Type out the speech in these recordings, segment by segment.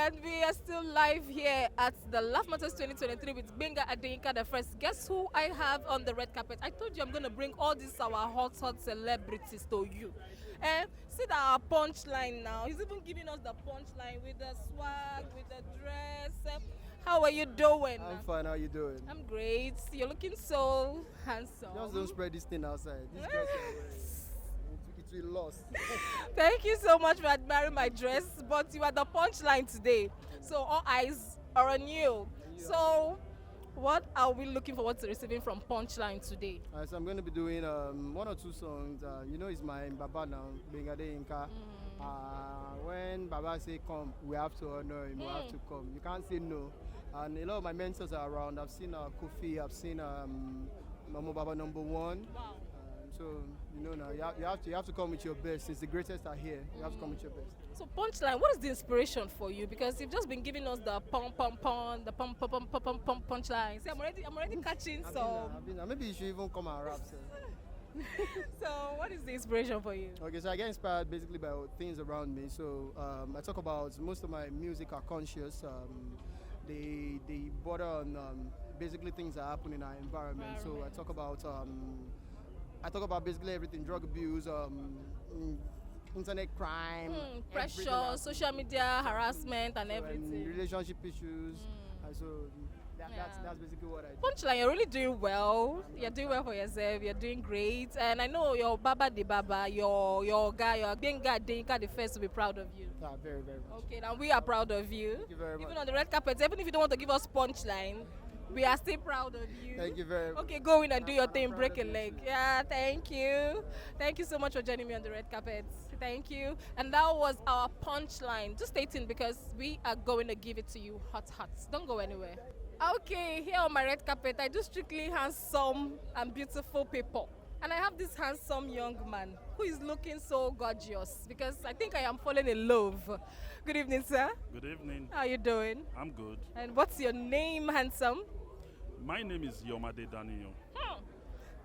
And we are still live here at the Laff Mattazz 2023 with Gbenga Adeyinka the first. Guess who I have on the red carpet? I told you I'm going to bring all these our hot celebrities to you. See that our punchline now. He's even giving us the punchline with the swag, with the dress. How are you doing? I'm fine. How you doing? I'm great. You're looking so handsome. Just don't spread this thing outside. This dress it will lost. Thank you so much for admiring my dress, but you are the punchline today. So all eyes are on you. So what are we looking forward to receiving from Punchline today? So I'm going to be doing one or two songs. It's my Baba now, Gbenga Adeyinka. When Baba say come, we have to honor him. We have to come. You can't say no. And a lot of my mentors are around. I've seen Kofi. I've seen Mama Baba #1. Wow. So now you have to come with your best. Since the greatest are here, you have to come with your best. So Punchline, what is the inspiration for you? Because you've just been giving us the pom pom pom, the pom pom pom pom pom pom punchline. See, I'm already catching some. Maybe you should even come and rap. So what is the inspiration for you? Okay, so I get inspired basically by things around me. So I talk about most of my music are conscious. They border on basically things that happen in our environment. So I talk about basically everything: drug abuse, internet crime, pressure, social media harassment, and everything. And relationship issues. And so that's basically what I do. Punchline, you're really doing well. You're doing well for yourself. You're doing great. And I know your Baba the Baba, your guy, your Gbenga Adeyinka the first to be proud of you. Yeah, very, very much. Okay, now we are proud of you. Thank you very much. Even on the red carpet, even if you don't want to give us Punchline, we are still proud of you. Thank you very much. Okay, go in and do your thing, break a leg. Yeah, thank you. Thank you so much for joining me on the red carpet. Thank you. And that was our Punchline. Just stay tuned because we are going to give it to you hot. Don't go anywhere. Okay, here on my red carpet, I do strictly handsome and beautiful people. And I have this handsome young man who is looking so gorgeous because I think I am falling in love. Good evening, sir. Good evening. How are you doing? I'm good. And what's your name, handsome? My name is Yomade Daniel.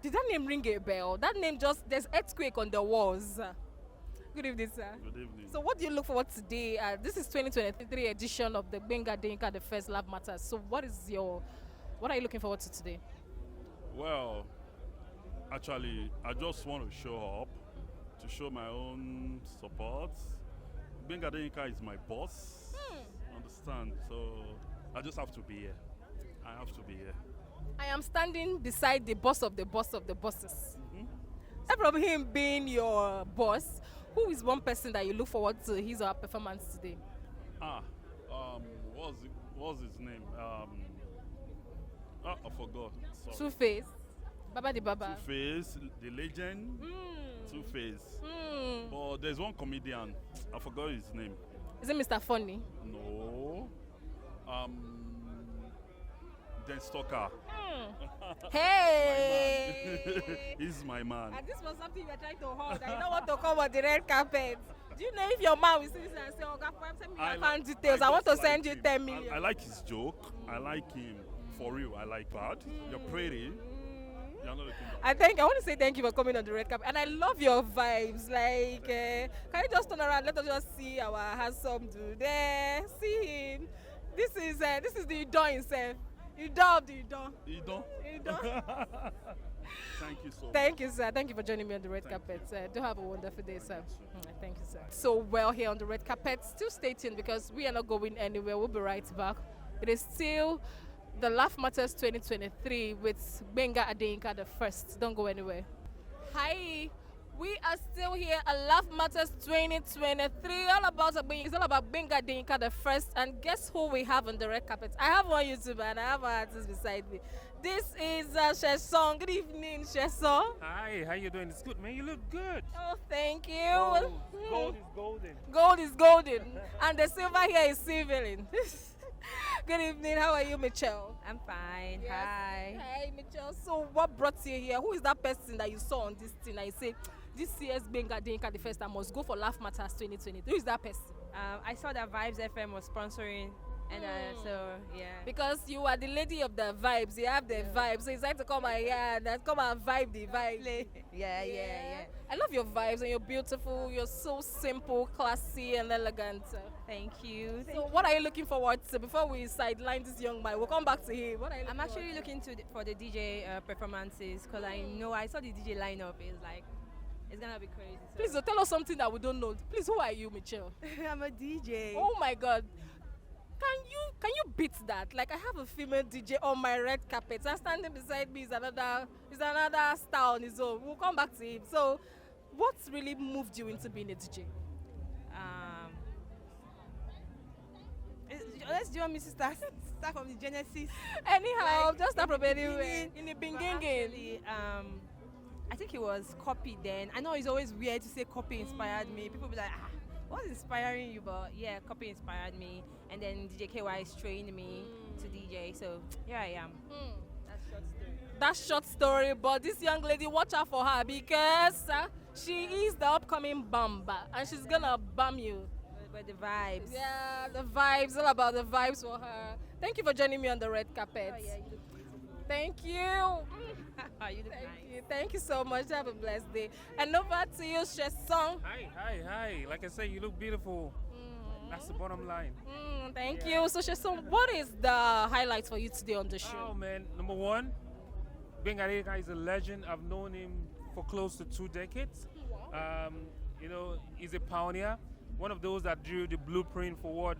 Did that name ring a bell? That name there's earthquake on the walls. Good evening, sir. Good evening. So what do you look forward to today? This is 2023 edition of the Gbenga Adeyinka the first Laff Mattazz. So what are you looking forward to today? Well, actually, I just want to show up, to show my own support. Gbenga Adeyinka is my boss. Understand? So I just have to be here. I have to be here. I am standing beside the boss of the boss of the bosses. Apart from him being your boss, who is one person that you look forward to his or her performance today? What's his name? I forgot. Sorry. Two-Face. Baba the Baba. Two-Face, the legend. Two-Face. But there's one comedian. I forgot his name. Is it Mr. Funny? No. Den Stalker. Hey! He's my man. And this was something you were trying to hold. I don't want to come on the red carpet. Do you know if your man will see this and say, "Oh, God, send me your account details. I want to send you 10 million." I like his joke. I like him. For real, I like that. You're pretty. You're not looking bad. I want to say thank you for coming on the red carpet. And I love your vibes. Like, can you just turn around? Let us just see our handsome dude there. See him. This is the Idon himself. Idon of the Idon. Idon? Idon. Thank you so much. Thank you, sir. Thank you for joining me on the red carpet. Do have a wonderful day, sir. Thank you, sir. So well here on the red carpet. Still stay tuned because we are not going anywhere. We'll be right back. It is still the Laff Mattazz 2023 with Gbenga Adeyinka the first. Don't go anywhere. Hi. We are still here at Laff Mattazz 2023. It's all about Gbenga Adeyinka the first. And guess who we have on the red carpet? I have one YouTuber and I have one artist beside me. This is Seun. Good evening, Seun. Hi, how you doing? It's good, man. You look good. Oh, thank you. Gold is golden. Gold is golden. And the silver here is silvering. Good evening. How are you, Michelle? I'm fine. Yes. Hi. Hi, Michelle. So what brought you here? Who is that person that you saw on this thing and you say, this year's Gbenga Adeyinka the first, I must go for Laff Mattazz 2023? Who is that person? I saw that Vibes FM was sponsoring And so yeah. Because you are the lady of the vibes. You have the vibes. So it's like to come and come and vibe the vibe. Yeah. I love your vibes and you're beautiful. You're so simple, classy, and elegant. Thank you. So what are you looking forward to before we sideline this young man? We'll come back to him. What are you I'm looking actually looking for the DJ performances because I know I saw the DJ lineup. It's gonna be crazy. So. Please tell us something that we don't know. Please, who are you, Michelle? I'm a DJ. Oh my God. Can you beat that? Like I have a female DJ on my red carpet and standing beside me is another star on his own. We'll come back to him. So what really moved you into being a DJ? Let's do me to start from the genesis. Anyhow, Like, just start in from the anywhere. beginning, In the but beginning. actually, I think it was copy then. I know it's always weird to say copy inspired me. People be like, what's inspiring you? But yeah, copy inspired me. And then DJ KY's trained me to DJ. So here I am. That's short story, but this young lady, watch out for her because she is the upcoming bamba and she's gonna bum you. But the vibes. Yeah, the vibes, all about the vibes for her. Thank you for joining me on the red carpet. Oh, yeah, you look beautiful. Thank you. You look nice. Thank you so much. Have a blessed day. And over to you, Seun. Hi. Like I say, you look beautiful. That's the bottom line. Thank you. So Seun, what is the highlights for you today on the show? Oh man, number one, Bengadeka is a legend. I've known him for close to 2 decades. He's a pioneer. One of those that drew the blueprint for what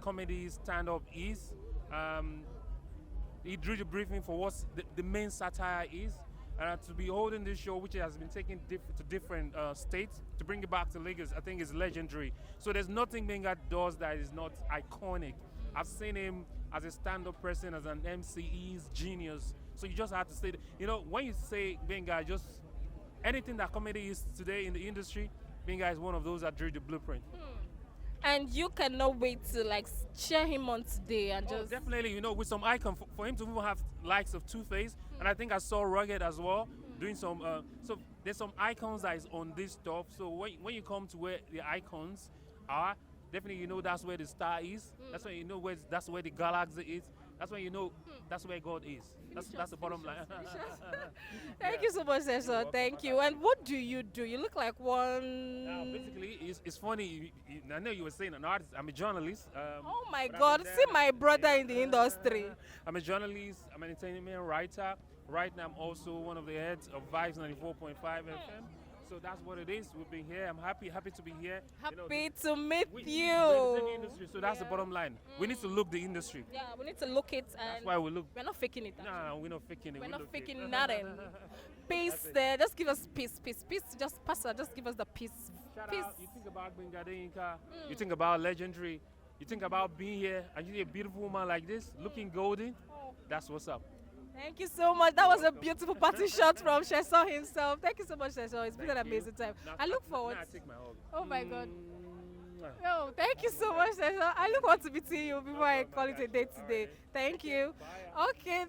comedy stand-up is. He drew the briefing for what the main satire is. And to be holding this show, which has been taken to different states, to bring it back to Lagos, I think is legendary. So there's nothing Benga does that is not iconic. I've seen him as a stand-up person, as an MC, he's genius. So you just have to say, when you say Benga, just anything that comedy is today in the industry, Benga is one of those that drew the blueprint. And you cannot wait to cheer him on today and just Definitely, with some icon for him to even have likes of Two-Face, and I think I saw Rugged as well doing some. So there's some icons that is on this stuff. So when you come to where the icons are, definitely that's where the star is. That's when that's where the galaxy is. That's when that's where God is. That's the bottom line. Thank you so much, Seun. Thank you. And what do? You look like one. Basically, it's funny. I know you were saying an artist. I'm a journalist. Oh my God! See my brother in the industry. I'm a journalist. I'm an entertainment writer. Right now, I'm also one of the heads of Vibes 94.5 FM. So that's what it is. We've been here. I'm happy to be here. Happy to meet we're you. in the industry, so that's the bottom line. We need to look the industry. Yeah, we need to look it. And that's why we look. We're not faking it. Nah, we're not faking it. We're not look faking it. nothing. Peace there. Just give us peace. Just pass her. Just give us the peace. Shout Peace. out. You think about Bengadinka. You think about legendary. You think about being here, and you see a beautiful woman like this, looking golden. That's what's up. Thank you so much. That was a beautiful party shot from Seun himself. Thank you so much, Seun. It's been an amazing time. I look forward. Now I take my hug. Oh my God. Mwah. No, thank you so much, Seun. I look forward to meeting you before I call it a day today. Thank you. Okay.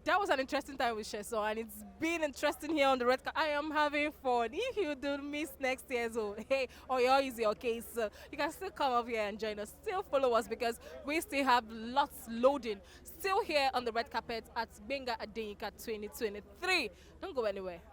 That was an interesting time with Seun, and it's been interesting here on the red carpet. I am having fun. If you do miss next year's or your is your case, you can still come up here and join us. Still follow us because we still have lots loading. Still here on the red carpet at Benga Adeyinka 2023. Don't go anywhere.